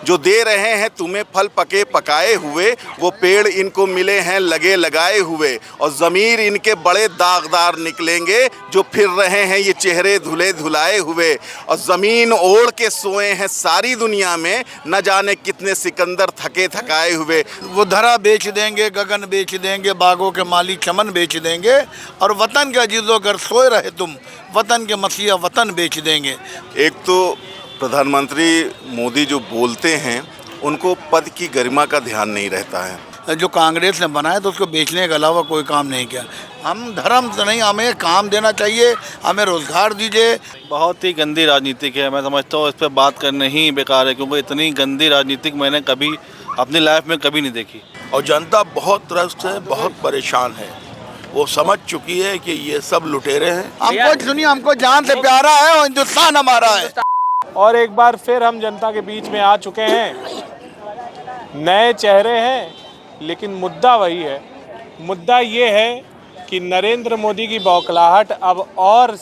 जो दे रहे हैं तुम्हें फल पके पकाए हुए, वो पेड़ इनको मिले हैं लगे लगाए हुए, और ज़मीर इनके बड़े दागदार निकलेंगे जो फिर रहे हैं ये चेहरे धुले धुलाए हुए, और ज़मीन ओढ़ के सोए हैं सारी दुनिया में न जाने कितने सिकंदर थके थकाए हुए। वो धरा बेच देंगे, गगन बेच देंगे, बागों के माली चमन बेच देंगे, और वतन के अजीज़ों अगर सोए रहे तुम, वतन के मसीहा वतन बेच देंगे। एक तो प्रधानमंत्री मोदी जो बोलते हैं उनको पद की गरिमा का ध्यान नहीं रहता है। जो कांग्रेस ने बनाया तो उसको बेचने के अलावा कोई काम नहीं किया। हम धर्म से नहीं, हमें काम देना चाहिए, हमें रोज़गार दीजिए। बहुत ही गंदी राजनीतिक है, मैं समझता हूँ इस पर बात करना ही बेकार है, क्योंकि इतनी गंदी राजनीतिक मैंने कभी अपनी लाइफ में कभी नहीं देखी। और जनता बहुत त्रस्त है, बहुत परेशान है, वो समझ चुकी है कि ये सब लुटेरे हैं। हमको सुनिए, हमको जान से प्यारा है और हिंदुस्तान हमारा है। और एक बार फिर हम जनता के बीच में आ चुके हैं। नए चेहरे हैं लेकिन मुद्दा वही है। मुद्दा ये है कि नरेंद्र मोदी की बौखलाहट अब और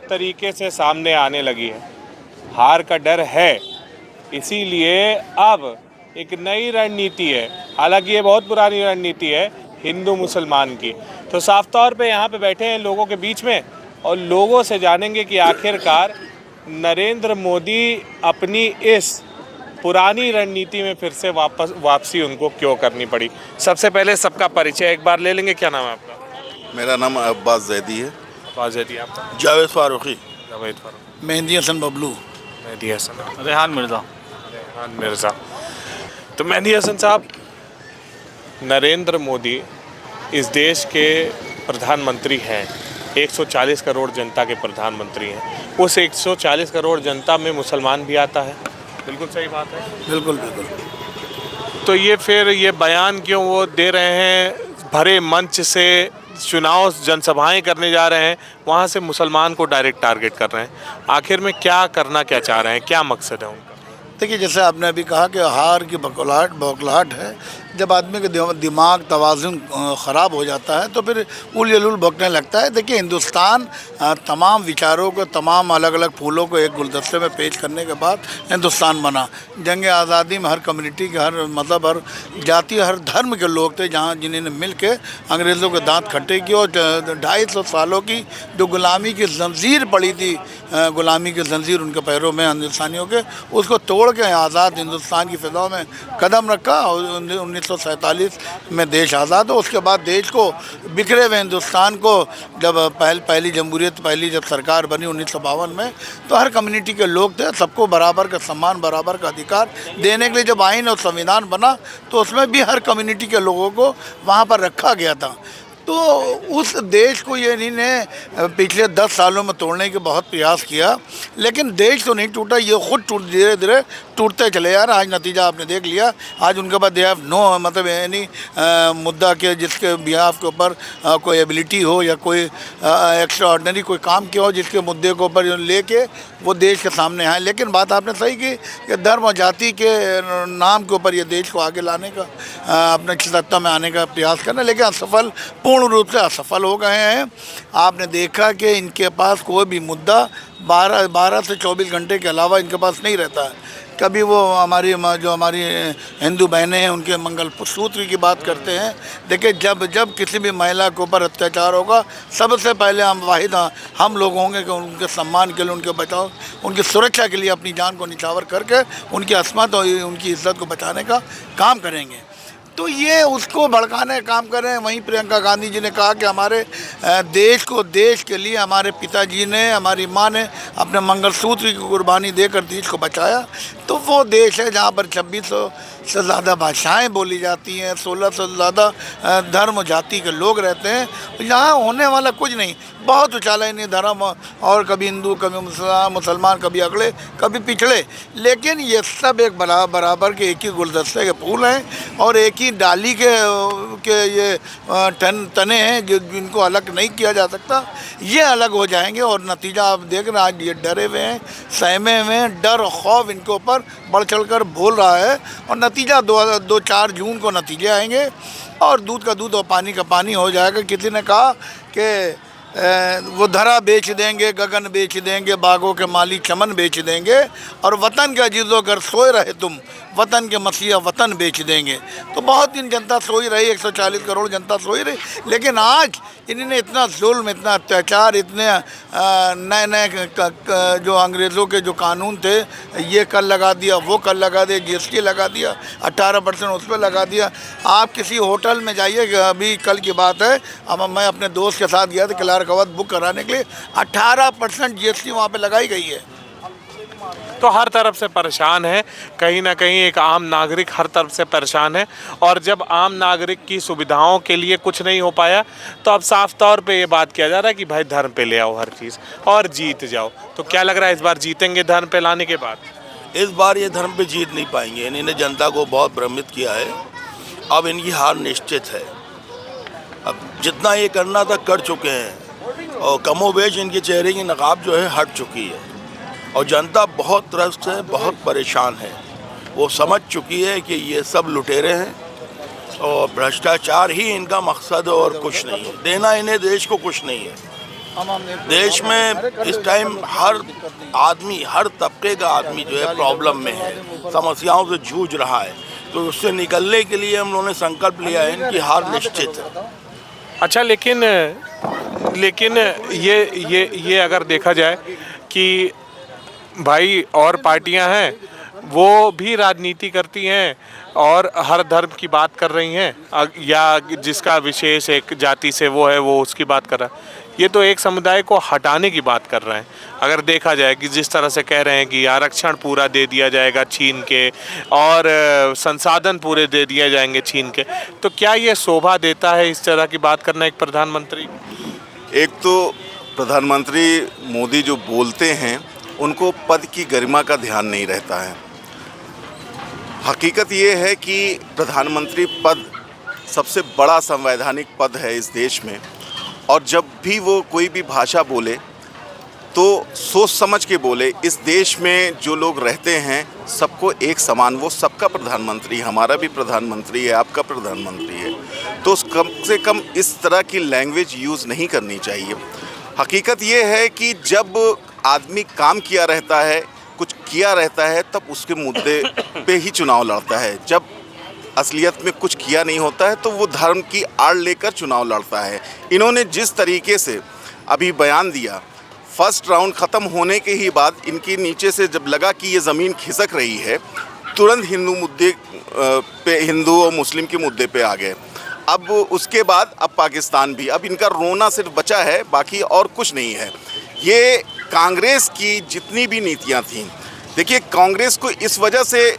तरीके से सामने आने लगी है। हार का डर है, इसीलिए अब एक नई रणनीति है। हालांकि ये बहुत पुरानी रणनीति है हिंदू मुसलमान की। तो साफ तौर पे यहाँ पे बैठे हैं लोगों के बीच में और लोगों से जानेंगे कि आखिरकार नरेंद्र मोदी अपनी इस पुरानी रणनीति में फिर से वापसी उनको क्यों करनी पड़ी। सबसे पहले सबका परिचय एक बार ले लेंगे। क्या नाम है आपका? मेरा नाम अब्बास जैदी है। अब्बास जैदी। आपका? जावेद फारूकी। जावेद फारूकी। मेहंदी हसन बबलू। मेहंदी हसन। रेहान मिर्ज़ा। रेहान मिर्ज़ा। तो मेहंदी हसन साहब, नरेंद्र मोदी इस देश के प्रधानमंत्री हैं, 140 करोड़ जनता के प्रधानमंत्री हैं। उस 140 करोड़ जनता में मुसलमान भी आता है। बिल्कुल सही बात है। बिल्कुल बिल्कुल। तो ये फिर ये बयान क्यों वो दे रहे हैं, भरे मंच से चुनाव जनसभाएं करने जा रहे हैं, वहाँ से मुसलमान को डायरेक्ट टारगेट कर रहे हैं। आखिर में क्या करना क्या चाह रहे हैं, क्या मकसद है उनका? देखिए, जैसे आपने अभी कहा कि हार की बौखलाहट है। जब आदमी का दिमाग तवाज़ुन ख़राब हो जाता है तो फिर उल जलूल भौंकने लगता है। देखिए, हिंदुस्तान तमाम विचारों को, तमाम अलग अलग फूलों को एक गुलदस्ते में पेश करने के बाद हिंदुस्तान बना। जंग आज़ादी में हर कम्युनिटी के, हर मतलब हर जाति, हर धर्म के लोग थे जहाँ जिन्होंने मिल के अंग्रेज़ों के दांत खट्टे किए। और 250 सालों की जो गुलामी की जंजीर पड़ी थी, गुलामी की जंजीर उनके पैरों में हिंदुस्तानियों के, उसको तोड़ के आज़ाद हिंदुस्तान की फ़िज़ाओं में कदम रखा। और 1947 में देश आज़ाद हो। उसके बाद देश को, बिखरे हुए हिंदुस्तान को, जब पहली जमहूरियत, पहली जब सरकार बनी 1952 में, तो हर कम्युनिटी के लोग थे, सबको बराबर का सम्मान, बराबर का अधिकार देने के लिए जब आइन और संविधान बना तो उसमें भी हर कम्युनिटी के लोगों को वहाँ पर रखा गया था। तो उस देश को ये इन्होंने पिछले 10 सालों में तोड़ने के बहुत प्रयास किया, लेकिन देश तो नहीं टूटा, ये खुद धीरे धीरे टूटते चले यार। आज नतीजा आपने देख लिया। आज उनके पास दे हैव नो, मतलब यानी मुद्दा के जिसके बिहाफ के ऊपर कोई एबिलिटी हो या कोई एक्स्ट्रा ऑर्डिनरी कोई काम किया हो जिसके मुद्दे के ऊपर लेके वो देश के सामने आए। लेकिन बात आपने सही की कि धर्म और जाति के नाम के ऊपर ये देश को आगे लाने का, अपने सत्ता में आने का प्रयास करना, लेकिन असफल, पूर्ण रूप से असफल हो गए हैं। आपने देखा कि इनके पास कोई भी मुद्दा 12 से 24 घंटे के अलावा इनके पास नहीं रहता है। कभी वो जो हमारी हिंदू बहनें हैं उनके मंगलसूत्र की बात करते हैं। देखिए, जब किसी भी महिला के ऊपर अत्याचार होगा, सबसे पहले हम लोग होंगे कि उनके सम्मान के लिए, उनके बचाव, उनकी सुरक्षा के लिए अपनी जान को निछावर करके उनकी अस्मत और उनकी इज्जत को बचाने का काम करेंगे। तो ये उसको भड़काने का काम कर रहे हैं। वहीं प्रियंका गांधी जी ने कहा कि हमारे देश को, देश के लिए हमारे पिताजी ने, हमारी माँ ने अपने मंगलसूत्र की कुर्बानी देकर देश को बचाया। तो वो देश है जहाँ पर 2600 से ज़्यादा भाषाएं बोली जाती हैं, 1600 से ज़्यादा धर्म जाति के लोग रहते हैं। यहाँ होने वाला कुछ नहीं, बहुत उछाला नहीं धर्म, और कभी हिंदू, कभी मुसलमान, कभी अगले, कभी पिछड़े, लेकिन ये सब एक बराबर के एक ही गुलदस्ते के फूल हैं और एक ही डाली के ये तने हैं जिनको अलग नहीं किया जा सकता। ये अलग हो जाएंगे और नतीजा आप देख रहे हैं। आज ये डरे हुए हैं, सहमे हुए हैं, डर और खौफ इनके ऊपर बढ़ चढ़कर बोल रहा है। और नतीजा 2-4 जून को नतीजे आएंगे और दूध का दूध और पानी का पानी हो जाएगा। किसी ने कहा कि वो धरा बेच देंगे, गगन बेच देंगे, बागों के माली चमन बेच देंगे, और वतन के अजीज़ों घर सोए रहे तुम, वतन के मसीहा वतन बेच देंगे। तो बहुत दिन जनता सोई रही, 140 करोड़ जनता सोई रही, लेकिन आज इन्होंने इतना जुल्म, इतना अत्याचार, इतने नए नए जो अंग्रेज़ों के जो कानून थे, ये कर लगा दिया, वो कर लगा दिया, GST लगा दिया, 18% उस पर लगा दिया। आप किसी होटल में जाइए, अभी कल की बात है, अब मैं अपने दोस्त के साथ गया था क्लार्क अवध बुक कराने के लिए, 18% GST वहाँ पे लगाई गई है। तो हर तरफ से परेशान है, कहीं ना कहीं एक आम नागरिक हर तरफ से परेशान है। और जब आम नागरिक की सुविधाओं के लिए कुछ नहीं हो पाया, तो अब साफ तौर पे ये बात किया जा रहा है कि भाई धर्म पे ले आओ हर चीज़ और जीत जाओ। तो क्या लग रहा है इस बार जीतेंगे धर्म पे लाने के बाद? इस बार ये धर्म पे जीत नहीं पाएंगे। इन्होंने जनता को बहुत भ्रमित किया है। अब इनकी हार निश्चित है। अब जितना ये करना था कर चुके हैं, और कमोबेश इनके चेहरे की नकाब जो है हट चुकी है, और जनता बहुत त्रस्त है, बहुत परेशान है। वो समझ चुकी है कि ये सब लुटेरे हैं और भ्रष्टाचार ही इनका मकसद है और कुछ नहीं है। देना इन्हें देश को कुछ नहीं है। देश में इस टाइम हर आदमी, हर तबके का आदमी जो है प्रॉब्लम में है, समस्याओं से जूझ रहा है। तो उससे निकलने के लिए हम लोगों ने संकल्प लिया है, इनकी हार निश्चित है। अच्छा, लेकिन ये अगर देखा जाए कि भाई और पार्टियां हैं, वो भी राजनीति करती हैं और हर धर्म की बात कर रही हैं, या जिसका विशेष एक जाति से वो है वो उसकी बात कर रहा है। ये तो एक समुदाय को हटाने की बात कर रहे हैं। अगर देखा जाए कि जिस तरह से कह रहे हैं कि आरक्षण पूरा दे दिया जाएगा छीन के, और संसाधन पूरे दे दिए जाएंगे छीन के, तो क्या ये शोभा देता है इस तरह की बात करना एक प्रधानमंत्री? एक तो प्रधानमंत्री मोदी जो बोलते हैं, उनको पद की गरिमा का ध्यान नहीं रहता है। हकीकत ये है कि प्रधानमंत्री पद सबसे बड़ा संवैधानिक पद है इस देश में, और जब भी वो कोई भी भाषा बोले तो सोच समझ के बोले। इस देश में जो लोग रहते हैं सबको एक समान, वो सबका प्रधानमंत्री, हमारा भी प्रधानमंत्री है, आपका प्रधानमंत्री है, तो कम से कम इस तरह की लैंग्वेज यूज़ नहीं करनी चाहिए। हकीकत ये है कि जब आदमी काम किया रहता है, कुछ किया रहता है, तब उसके मुद्दे पे ही चुनाव लड़ता है। जब असलियत में कुछ किया नहीं होता है तो वो धर्म की आड़ लेकर चुनाव लड़ता है। इन्होंने जिस तरीके से अभी बयान दिया, फर्स्ट राउंड ख़त्म होने के ही बाद इनके नीचे से जब लगा कि ये ज़मीन खिसक रही है, तुरंत हिंदू मुद्दे पे, हिंदू और मुस्लिम के मुद्दे पे आ गए। अब उसके बाद अब पाकिस्तान भी, अब इनका रोना सिर्फ बचा है, बाकी और कुछ नहीं है। ये कांग्रेस की जितनी भी नीतियां थीं, देखिए कांग्रेस को इस वजह से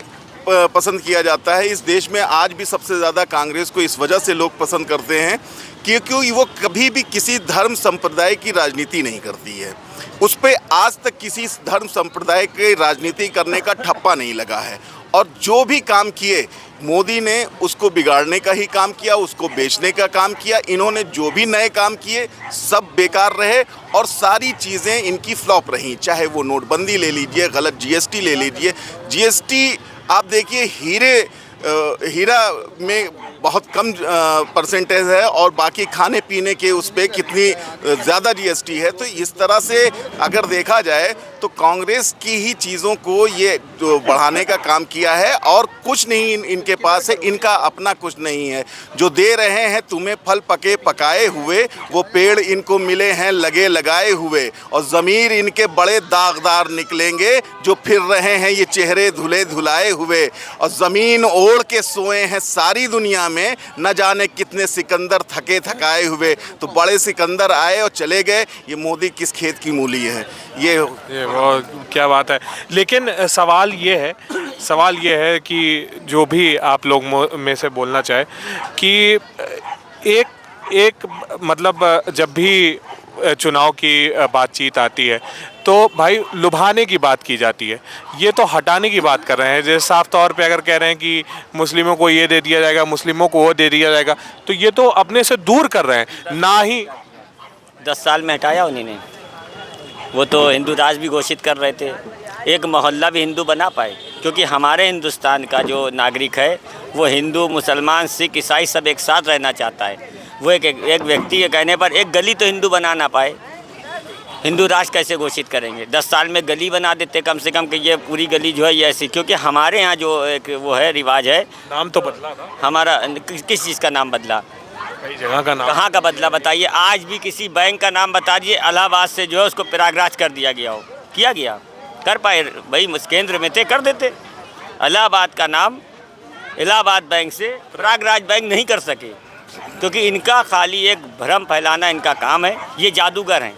पसंद किया जाता है इस देश में, आज भी सबसे ज़्यादा कांग्रेस को इस वजह से लोग पसंद करते हैं क्योंकि वो कभी भी किसी धर्म संप्रदाय की राजनीति नहीं करती है। उस पर आज तक किसी धर्म संप्रदाय के राजनीति करने का ठप्पा नहीं लगा है, और जो भी काम किए मोदी ने उसको बिगाड़ने का ही काम किया, उसको बेचने का काम किया। इन्होंने जो भी नए काम किए सब बेकार रहे और सारी चीज़ें इनकी फ्लॉप रहीं। चाहे वो नोटबंदी ले लीजिए, गलत GST ले लीजिए। GST आप देखिए, हीरा में बहुत कम परसेंटेज है और बाकी खाने पीने के उस पर कितनी ज़्यादा GST है। तो इस तरह से अगर देखा जाए तो कांग्रेस की ही चीज़ों को ये बढ़ाने का काम किया है, और कुछ नहीं इनके पास है, इनका अपना कुछ नहीं है। जो दे रहे हैं तुम्हें फल पके पकाए हुए, वो पेड़ इनको मिले हैं लगे लगाए हुए, और ज़मीर इनके बड़े दागदार निकलेंगे जो फिर रहे हैं ये चेहरे धुले धुलाए हुए, और ज़मीन ओढ़ के सोए हैं सारी दुनिया में, न जाने कितने सिकंदर थके थकाए हुए। तो बड़े सिकंदर आए और चले गए, ये मोदी किस खेत की मूली है। ये वो क्या बात है। लेकिन सवाल ये है कि जो भी आप लोग में से बोलना चाहे कि एक मतलब जब भी चुनाव की बातचीत आती है तो भाई लुभाने की बात की जाती है, ये तो हटाने की बात कर रहे हैं। जैसे साफ तौर पे अगर कह रहे हैं कि मुस्लिमों को ये दे दिया जाएगा, मुस्लिमों को वो दे दिया जाएगा, तो ये तो अपने से दूर कर रहे हैं ना ही। 10 साल में हटाया उन्होंने, वो तो हिंदू राज भी घोषित कर रहे थे, एक मोहल्ला भी हिंदू बना पाए। क्योंकि हमारे हिंदुस्तान का जो नागरिक है वो हिंदू, मुसलमान, सिख, ईसाई सब एक साथ रहना चाहता है। वो एक व्यक्ति के कहने पर एक गली तो हिंदू बना ना पाए, हिंदू राष्ट्र कैसे घोषित करेंगे? 10 साल में गली बना देते कम से कम कि ये पूरी गली जो है ये ऐसी, क्योंकि हमारे यहाँ जो एक वो है रिवाज है। नाम तो बदला था, हमारा किस चीज़ का नाम बदला? कई जगह का नाम। कहाँ का बदला बताइए? आज भी किसी बैंक का नाम बता दीजिए इलाहाबाद से जो है उसको प्रयागराज कर दिया गया हो, किया गया? कर पाए भाई? केंद्र में थे, कर देते। इलाहाबाद का नाम इलाहाबाद बैंक से प्रयागराज बैंक नहीं कर सके, क्योंकि इनका खाली एक भ्रम फैलाना इनका काम है। ये जादूगर हैं,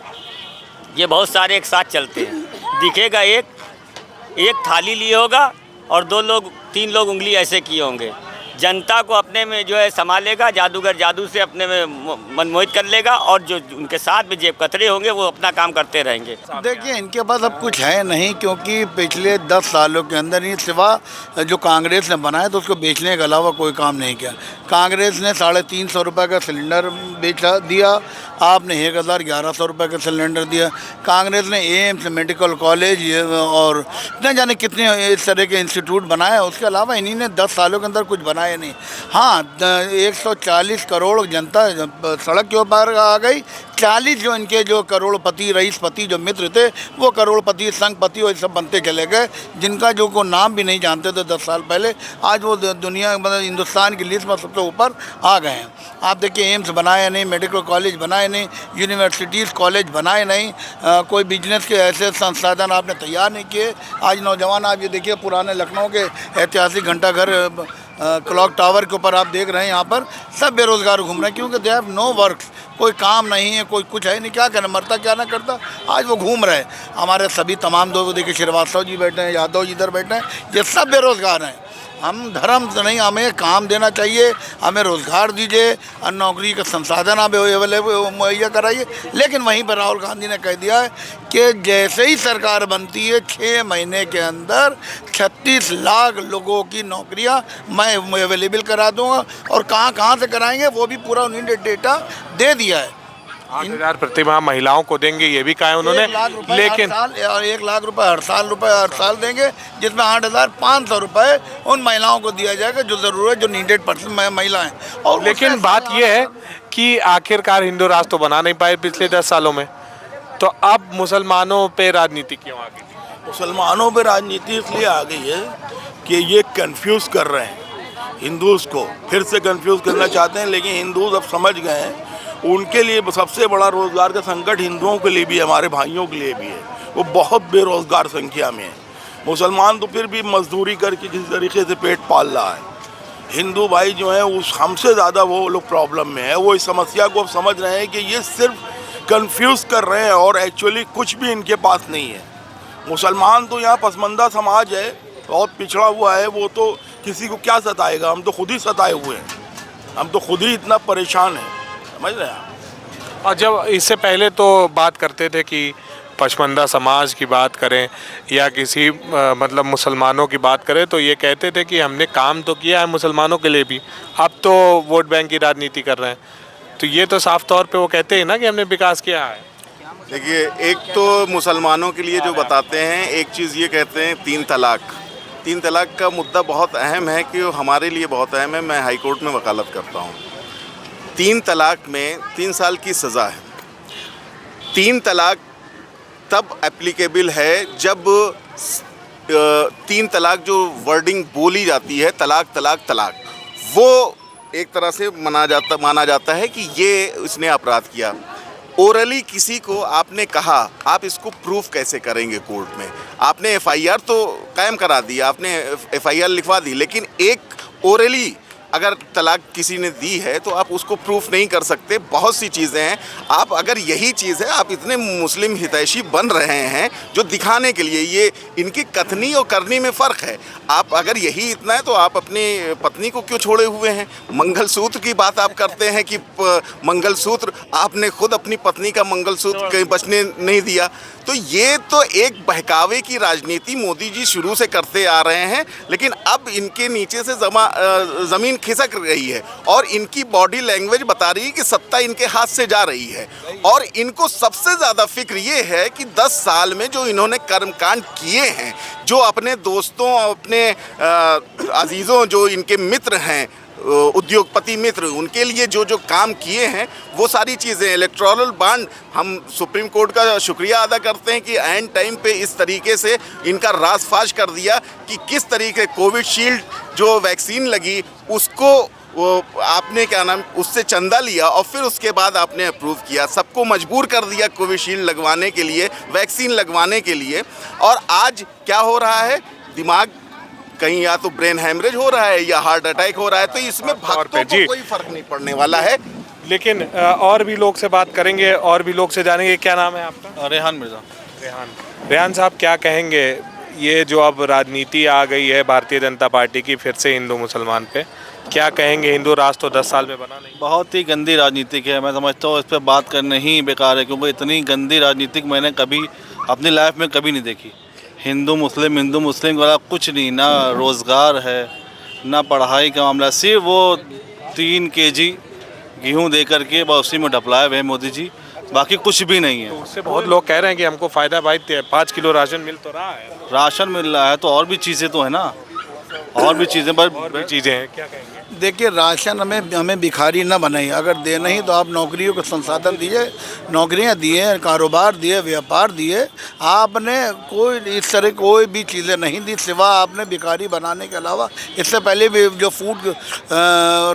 ये बहुत सारे एक साथ चलते हैं। दिखेगा एक थाली लिए होगा और 2 लोग 3 लोग उंगली ऐसे किए होंगे। जनता को अपने में जो है संभालेगा, जादूगर जादू से अपने में मनमोहित कर लेगा, और जो उनके साथ में जेब कतरे होंगे वो अपना काम करते रहेंगे। देखिए, इनके पास अब कुछ है नहीं, क्योंकि पिछले 10 सालों के अंदर ही सिवा जो कांग्रेस ने बनाया तो उसको बेचने के अलावा कोई काम नहीं किया। कांग्रेस ने 350 रुपये का सिलेंडर बेचा दिया, आपने 1100 रुपये का सिलेंडर दिया। कांग्रेस ने एम्स, मेडिकल कॉलेज और न जाने कितने इस तरह के इंस्टीट्यूट बनाए, उसके अलावा इन्हीं ने 10 सालों के अंदर कुछ बनाया नहीं। हाँ, 140 करोड़ जनता सड़क के ऊपर आ गई। 40 जो इनके जो करोड़पति रईसपति जो मित्र थे वो करोड़पति संघपति और सब बनते चले गए, जिनका जो को नाम भी नहीं जानते थे 10 साल पहले, आज वो दुनिया मतलब हिंदुस्तान की लिस्ट में सबसे ऊपर आ गए हैं। आप देखिए, एम्स बनाए नहीं, मेडिकल कॉलेज बनाए नहीं, यूनिवर्सिटीज़ कॉलेज बनाए नहीं, कोई बिजनेस के ऐसे संसाधन आपने तैयार नहीं किए। आज नौजवान, आप ये देखिए पुराने लखनऊ के ऐतिहासिक घंटाघर क्लॉक टावर के ऊपर आप देख रहे हैं, यहाँ पर सब बेरोज़गार घूम रहे हैं, क्योंकि दे हैव नो वर्क, कोई काम नहीं है, कोई कुछ है नहीं, क्या करें, मरता क्या ना करता, आज वो घूम रहे हैं। हमारे सभी तमाम दोस्त देखिए, श्रीवास्तव जी बैठे हैं, यादव जी इधर बैठे हैं, ये सब बेरोज़गार हैं। हम धर्म तो नहीं, हमें काम देना चाहिए, हमें रोज़गार दीजिए और नौकरी का संसाधन आप अवेलेबल मुहैया कराइए। लेकिन वहीं पर राहुल गांधी ने कह दिया है कि जैसे ही सरकार बनती है 6 महीने के अंदर 36 लाख लोगों की नौकरियां मैं अवेलेबल करा दूंगा, और कहाँ से कराएंगे वो भी पूरा उन्होंने डेटा दे दिया है। 8,000 प्रतिमाह महिलाओं को देंगे, ये भी कहा है उन्होंने, 1 लाख रुपए लेकिन हर साल, और 1 लाख रुपए हर साल देंगे, जिसमें 8,500 रुपये उन महिलाओं को दिया जाएगा जो ज़रूरत, जो नीडेड पर्सन महिला हैं। और लेकिन बात यह है कि आखिरकार हिंदू राष्ट्र तो बना नहीं पाए पिछले 10 सालों में, तो अब मुसलमानों पे राजनीति क्यों आ गई? मुसलमानों पे राजनीति इसलिए आ गई है कि ये कंफ्यूज कर रहे हैं हिंदूज़ को, फिर से कंफ्यूज करना चाहते हैं। लेकिन हिंदूज़ अब समझ गए हैं, उनके लिए सबसे बड़ा रोज़गार का संकट हिंदुओं के लिए भी है, हमारे भाइयों के लिए भी है। वो बहुत बेरोज़गार संख्या में है। मुसलमान तो फिर भी मजदूरी करके किसी तरीके से पेट पाल रहा है। हिंदू भाई जो हैं उस हमसे ज़्यादा वो लोग प्रॉब्लम में है। वो इस समस्या को समझ रहे हैं कि ये सिर्फ कंफ्यूज कर रहे हैं और एक्चुअली कुछ भी इनके पास नहीं है। मुसलमान तो यहाँ पसमंदा समाज है, बहुत पिछड़ा हुआ है, वो तो किसी को क्या सताएगा, हम तो खुद ही सताए हुए हैं, हम तो खुद ही इतना परेशान हैं, समझ रहे हैं आप। और जब इससे पहले तो बात करते थे कि पसमंदा समाज की बात करें या किसी मतलब मुसलमानों की बात करें तो ये कहते थे कि हमने काम तो किया है मुसलमानों के लिए भी, अब तो वोट बैंक की राजनीति कर रहे हैं। तो ये तो साफ तौर पे वो कहते हैं ना कि हमने विकास किया है। देखिए, एक तो मुसलमानों के लिए जो बताते हैं, एक चीज़ ये कहते हैं 3 तलाक। 3 तलाक का मुद्दा बहुत अहम है, कि हमारे लिए बहुत अहम है। मैं हाई कोर्ट में वकालत करता हूँ। 3 तलाक में 3 साल की सज़ा है। 3 तलाक तब एप्लीकेबल है जब 3 तलाक जो वर्डिंग बोली जाती है, तलाक तलाक तलाक, वो एक तरह से माना जाता है कि ये इसने अपराध किया। ओरली किसी को आपने कहा, आप इसको प्रूफ कैसे करेंगे कोर्ट में? आपने एफआईआर तो कायम करा दी, आपने एफआईआर लिखवा दी, लेकिन एक ओरली अगर तलाक किसी ने दी है तो आप उसको प्रूफ नहीं कर सकते। बहुत सी चीज़ें हैं। आप अगर यही चीज़ है, आप इतने मुस्लिम हितैषी बन रहे हैं जो दिखाने के लिए, ये इनकी कथनी और करनी में फ़र्क है। आप अगर यही इतना है तो आप अपनी पत्नी को क्यों छोड़े हुए हैं? मंगलसूत्र की बात आप करते हैं कि मंगलसूत्र, आपने खुद अपनी पत्नी का मंगलसूत्र कहीं बचने नहीं दिया। तो ये तो एक बहकावे की राजनीति मोदी जी शुरू से करते आ रहे हैं, लेकिन अब इनके नीचे से ज़मीन खिसक रही है और इनकी बॉडी लैंग्वेज बता रही है कि सत्ता इनके हाथ से जा रही है। और इनको सबसे ज़्यादा फिक्र ये है कि 10 साल में जो इन्होंने कर्मकांड किए हैं, जो अपने दोस्तों, अपने अजीज़ों, जो इनके मित्र हैं, उद्योगपति मित्र, उनके लिए जो जो काम किए हैं वो सारी चीज़ें, इलेक्टोरल बॉन्ड, हम सुप्रीम कोर्ट का शुक्रिया अदा करते हैं कि एंड टाइम पे इस तरीके से इनका रासफाश कर दिया कि किस तरीके कोविशील्ड जो वैक्सीन लगी उसको वो आपने क्या नाम उससे चंदा लिया और फिर उसके बाद आपने अप्रूव किया, सबको मजबूर कर दिया कोविशील्ड लगवाने के लिए, वैक्सीन लगवाने के लिए। और आज क्या हो रहा है, दिमाग कहीं या तो ब्रेन हैमरेज हो रहा है या हार्ट अटैक हो रहा है, तो इसमें भक्तों को कोई फर्क नहीं पड़ने वाला है। लेकिन और भी लोग से बात करेंगे, और भी लोग से जानेंगे। क्या नाम है आपका? रेहान मिर्ज़ा। रेहान साहब, क्या कहेंगे, ये जो अब राजनीति आ गई है भारतीय जनता पार्टी की फिर से हिंदू मुसलमान पे, क्या कहेंगे? हिंदू राष्ट्र तो 10 साल में बना नहीं। बहुत ही गंदी राजनीतिक है, मैं समझता हूँ इस पर बात करना ही बेकार है, क्योंकि इतनी गंदी राजनीतिक मैंने कभी अपनी लाइफ में कभी नहीं देखी। हिंदू मुस्लिम वाला कुछ नहीं, ना रोज़गार है ना पढ़ाई का मामला, सिर्फ वो 3 kg गेहूँ दे करके बस उसी में ढपलाए हुए मोदी जी, बाकी कुछ भी नहीं है। तो उससे बहुत लोग कह रहे हैं कि हमको फ़ायदा भाई 5 किलो राशन मिल तो रहा है। राशन मिल रहा है तो और भी चीज़ें तो है ना, और भी चीज़ें पर चीज़ें हैं, क्या कहेंगे? देखिए, राशन हमें भिखारी न बनाइए। अगर देना ही तो आप नौकरियों को संसाधन दिए, नौकरियां दिए, कारोबार दिए, व्यापार दिए। आपने कोई इस तरह कोई भी चीज़ें नहीं दी सिवा आपने भिखारी बनाने के अलावा। इससे पहले भी जो फूड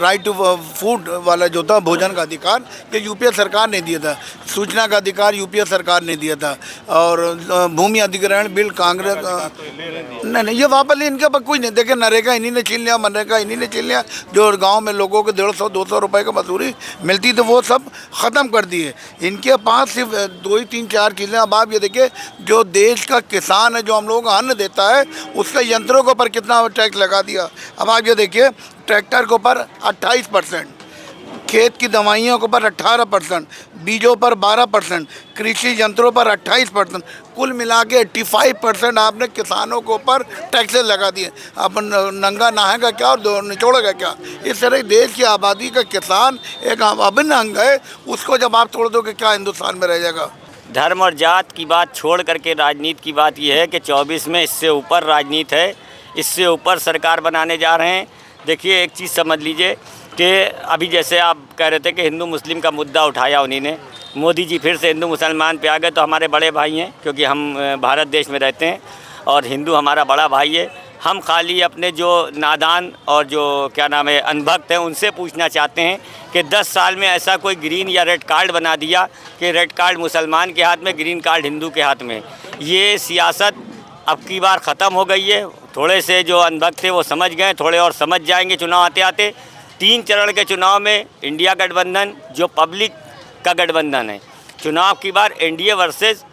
राइट टू फूड वाला जो था, भोजन का अधिकार, ये यूपीए सरकार ने दिया था। सूचना का अधिकार यूपीए सरकार ने दिया था। और भूमि अधिग्रहण बिल कांग्रेस नहीं, ये वापस इनके पास कुछ नहीं। देखिए, नरेगा इन्हीं ने छीन लिया, मनरेगा इन्हीं ने छीन लिया। जो गांव में लोगों को 150-200 रुपए का मजदूरी मिलती थी वो सब ख़त्म कर दिए। इनके पास सिर्फ 2 ही 3-4 चीज़ें। अब आप ये देखिए, जो देश का किसान है, जो हम लोगों को अन्न देता है, उसका यंत्रों के ऊपर कितना टैक्स लगा दिया। अब आप ये देखिए, ट्रैक्टर के ऊपर 28%, खेत की दवाइयों के ऊपर 18%, बीजों पर 12%, कृषि यंत्रों पर 28%, कुल मिला के 85% आपने किसानों के ऊपर टैक्सेस लगा दिए। अब नंगा नहाएगा क्या और निचोड़ेगा क्या? इस तरह देश की आबादी का किसान एक अभिन्न अंग है, उसको जब आप तोड़ दोगे क्या हिंदुस्तान में रह जाएगा? धर्म और जात की बात छोड़ करके राजनीति की बात यह है कि 24 में इससे ऊपर राजनीति है, इससे ऊपर सरकार बनाने जा रहे हैं। देखिए, एक चीज़ समझ लीजिए कि अभी जैसे आप कह रहे थे कि हिंदू मुस्लिम का मुद्दा उठाया उन्हीं ने, मोदी जी फिर से हिंदू मुसलमान पे आ गए। तो हमारे बड़े भाई हैं, क्योंकि हम भारत देश में रहते हैं और हिंदू हमारा बड़ा भाई है। हम खाली अपने जो नादान और जो क्या नाम है अनभक्त हैं उनसे पूछना चाहते हैं कि 10 साल में ऐसा कोई ग्रीन या रेड कार्ड बना दिया कि रेड कार्ड मुसलमान के हाथ में, ग्रीन कार्ड हिंदू के हाथ में। ये सियासत अब की बार ख़त्म हो गई है। थोड़े से जो अनभक्त थे वो समझ गए, थोड़े और समझ जाएंगे चुनाव आते आते। 3 चरण के चुनाव में इंडिया गठबंधन जो पब्लिक का गठबंधन है, चुनाव की बार एनडीए वर्सेस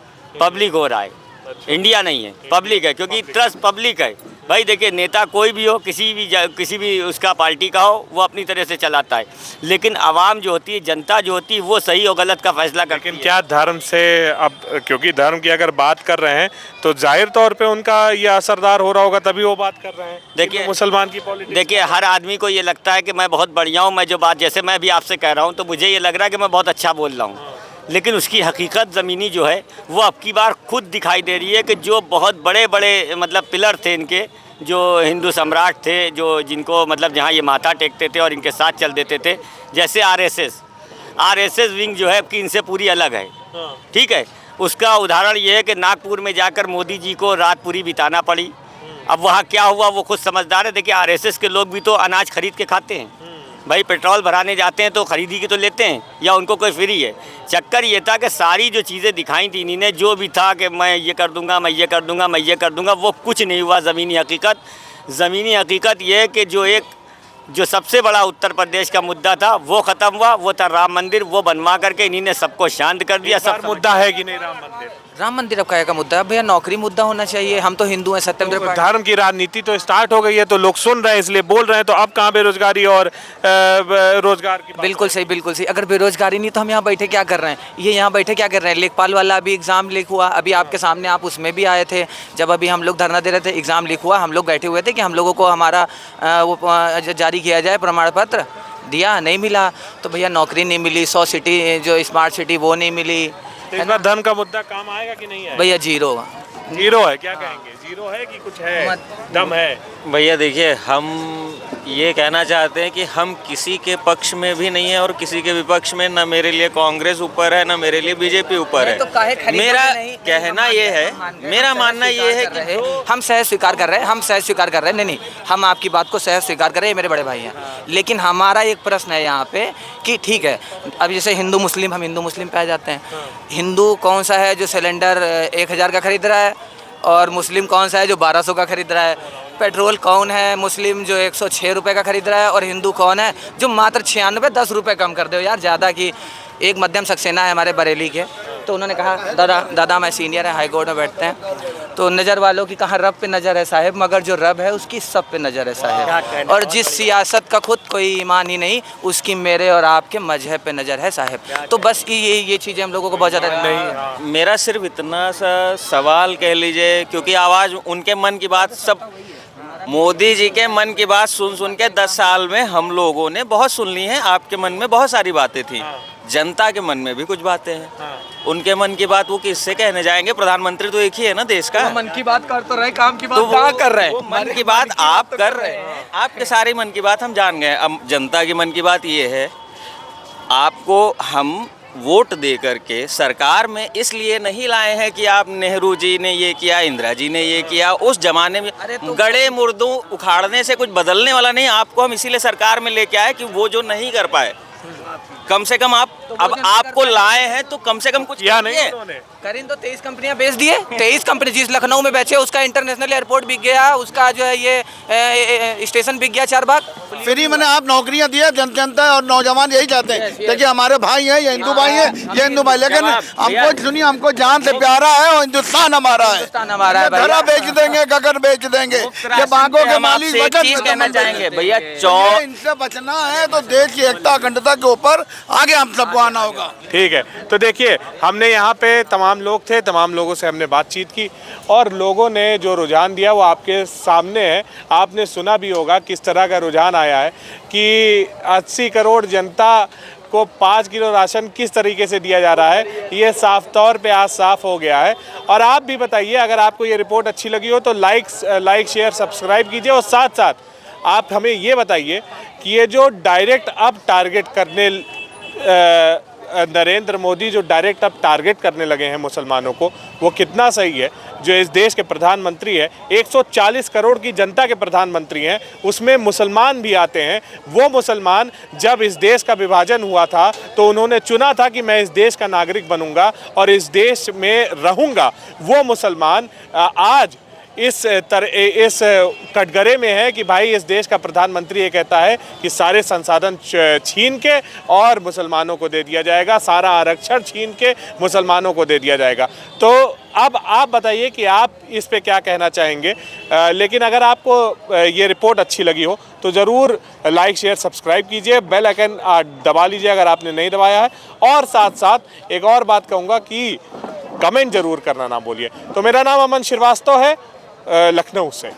पब्लिक हो रहा है। इंडिया नहीं है, पब्लिक है, क्योंकि ट्रस्ट पब्लिक है। भाई देखिए, नेता कोई भी हो, किसी भी उसका पार्टी का हो, वो अपनी तरह से चलाता है, लेकिन आवाम जो होती है, जनता जो होती है, वो सही और गलत का फैसला करती है। लेकिन क्या धर्म से, अब क्योंकि धर्म की अगर बात कर रहे हैं तो जाहिर तौर पे उनका ये असरदार हो रहा होगा, तभी वो बात कर रहे हैं। देखिए, मुसलमान की पॉलिटिक्स, देखिए, हर आदमी को ये लगता है कि मैं बहुत बढ़िया हूँ। मैं जो बात, जैसे मैं भी आपसे कह रहा हूँ, तो मुझे ये लग रहा है कि मैं बहुत अच्छा बोल रहा हूँ, लेकिन उसकी हकीकत ज़मीनी जो है वो अब की बार खुद दिखाई दे रही है कि जो बहुत बड़े बड़े मतलब पिलर थे इनके, जो हिंदू सम्राट थे, जो जिनको मतलब जहाँ ये माथा टेकते थे और इनके साथ चल देते थे, जैसे आरएसएस विंग जो है कि इनसे पूरी अलग है। ठीक है, उसका उदाहरण ये है कि नागपुर में जाकर मोदी जी को रात पूरी बिताना पड़ी। अब वहाँ क्या हुआ वो खुद समझदार है। देखिए, आरएसएस के लोग भी तो अनाज खरीद के खाते हैं। भाई पेट्रोल भराने जाते हैं तो खरीदी के तो लेते हैं, या उनको कोई फ्री है। चक्कर ये था कि सारी जो चीज़ें दिखाई थी इन्हीं ने, जो भी था कि मैं ये कर दूंगा, मैं ये कर दूंगा, मैं ये कर दूंगा, वो कुछ नहीं हुआ। ज़मीनी हकीकत ये है कि जो सबसे बड़ा उत्तर प्रदेश का मुद्दा था वो ख़त्म हुआ, वो था राम मंदिर। वो बनवा करके इन्हीं ने सबको शांत कर दिया। सब मुद्दा है कि नहीं राम मंदिर? अब का मुद्दा है भैया, नौकरी मुद्दा होना चाहिए। हम तो हिंदू हैं, सत्येंद्र तो धर्म की राजनीति तो स्टार्ट हो गई है, तो लोग सुन रहे हैं इसलिए बोल रहे हैं। तो अब कहाँ बेरोजगारी और रोजगार की? बिल्कुल सही। अगर बेरोजगारी नहीं तो हम यहाँ बैठे क्या कर रहे हैं? ये यहाँ बैठे क्या कर रहे हैं? लेखपाल वाला अभी एग्ज़ाम लीक हुआ, अभी आपके सामने, आप उसमें भी आए थे जब अभी हम लोग धरना दे रहे थे, एग्ज़ाम लीक हुआ। हम लोग बैठे हुए थे कि हम लोगों को हमारा वो जारी किया जाए, प्रमाण पत्र दिया, नहीं मिला। तो भैया नौकरी नहीं मिली, 100 सिटी जो स्मार्ट सिटी वो नहीं मिली। धर्म का मुद्दा काम आएगा कि नहीं आएगा? भैया जीरो है। क्या कहेंगे? जीरो है कि कुछ है, दम है? भैया देखिए, हम ये कहना चाहते हैं कि हम किसी के पक्ष में भी नहीं है और किसी के विपक्ष में। ना मेरे लिए कांग्रेस ऊपर है, ना मेरे लिए बीजेपी ऊपर तो काहे है। खरीदोगे मेरा नहीं? कहना ये है, मेरा मानना ये है कि हम सहज स्वीकार कर रहे हैं, हम सहज स्वीकार कर रहे हैं। नहीं, हम आपकी बात को सहज स्वीकार कर रहे हैं, मेरे बड़े भाई हैं। लेकिन हमारा एक प्रश्न है यहाँ पे कि ठीक है, अब जैसे हिंदू मुस्लिम, हम हिंदू मुस्लिम पे आ जाते हैं। हिंदू कौन सा है जो सिलेंडर 1000 का खरीद रहा है, और मुस्लिम कौन सा है जो 1200 का खरीद रहा है? पेट्रोल कौन है मुस्लिम जो 106 रुपये का खरीद रहा है, और हिंदू कौन है जो मात्र 96, 10 रुपये कम कर दो यार ज़्यादा की। एक मध्यम सक्सेना है हमारे बरेली के, तो उन्होंने कहा दादा मैं सीनियर है, हाई कोर्ट में बैठते हैं, तो नज़र वालों की कहाँ रब पे नज़र है साहिब, मगर जो रब है उसकी सब पे नज़र है साहिब। और जिस सियासत का खुद कोई ईमान ही नहीं, उसकी मेरे और आपके मजहब पे नज़र है साहिब। तो बस ये चीज़ें हम लोगों को बहुत ज़्यादा नहीं। मेरा सिर्फ इतना सा सवाल कह लीजिए, क्योंकि आवाज़ उनके मन की बात, सब मोदी जी के मन की बात सुन के 10 साल में हम लोगों ने बहुत सुन ली हैं। आपके मन में बहुत सारी बातें थी, जनता के मन में भी कुछ बातें हैं। उनके मन की बात वो किससे कहने जाएंगे? प्रधानमंत्री तो एक ही है ना देश का। मन की बात कर तो रहे, काम की बात तो कहाँ कर रहे हैं? मन की बात आप कर रहे हैं, आपके सारी मन की बात हम जान गए। अब जनता की मन की बात ये है, आपको हम वोट दे करके सरकार में इसलिए नहीं लाए हैं कि आप नेहरू जी ने ये किया, इंदिरा जी ने ये किया। उस जमाने में गड़े मुर्दों उखाड़ने से कुछ बदलने वाला नहीं। आपको हम इसीलिए सरकार में लेके आए कि वो जो नहीं कर पाए, कम से कम आप अब आपको लाए हैं तो कम से कम कुछ किया नहीं कीजिए। उन्होंने। करीन तो 23 कंपनियां बेच दिए। 23 कंपनी जिस लखनऊ में बेचे, उसका इंटरनेशनल एयरपोर्ट बिक गया, उसका जो है ये स्टेशन बिक गया 4 बाग। फ्री मैंने आप नौकरियां दिया, जनता और नौजवान यही चाहते हैं। देखिए हमारे भाई हैं, ये हिंदू भाई हैं, ये हिंदू भाई, लेकिन हमको सुनिए, हमको जान से प्यारा है और हिंदुस्तान हमारा है। हिंदुस्तान हमारा है भैया। घड़ा बेच देंगे, गगर बेच देंगे, ये बागों के मालिक एक चीज कहना चाहेंगे भैया, इनसे बचना है तो देश की एकता अखंडता के ऊपर आगे हम सबको आना होगा। ठीक है, तो देखिए हमने यहाँ पे तमाम लोग थे, तमाम लोगों से हमने बातचीत की और लोगों ने जो रुझान दिया वो आपके सामने है। आपने सुना भी होगा किस तरह का रुझान आया है कि 80 करोड़ जनता को 5 किलो राशन किस तरीके से दिया जा रहा है, ये साफ तौर पे आज साफ हो गया है। और आप भी बताइए, अगर आपको ये रिपोर्ट अच्छी लगी हो तो लाइक शेयर सब्सक्राइब कीजिए, और साथ साथ आप हमें ये बताइए कि ये जो डायरेक्ट अब टारगेट करने नरेंद्र मोदी जो डायरेक्ट अब टारगेट करने लगे हैं मुसलमानों को, वो कितना सही है। जो इस देश के प्रधानमंत्री है, 140 करोड़ की जनता के प्रधानमंत्री हैं, उसमें मुसलमान भी आते हैं। वो मुसलमान जब इस देश का विभाजन हुआ था तो उन्होंने चुना था कि मैं इस देश का नागरिक बनूंगा और इस देश में रहूंगा। वो मुसलमान आज इस कटघरे में है कि भाई इस देश का प्रधानमंत्री ये कहता है कि सारे संसाधन छीन के और मुसलमानों को दे दिया जाएगा, सारा आरक्षण छीन के मुसलमानों को दे दिया जाएगा। तो अब आप बताइए कि आप इस पे क्या कहना चाहेंगे। लेकिन अगर आपको ये रिपोर्ट अच्छी लगी हो तो ज़रूर लाइक शेयर सब्सक्राइब कीजिए, बेल आइकन दबा लीजिए अगर आपने नहीं दबाया है। और साथ साथ एक और बात कहूँगा कि कमेंट ज़रूर करना ना भूलिए। तो मेरा नाम अमन श्रीवास्तव है, लखनऊ से।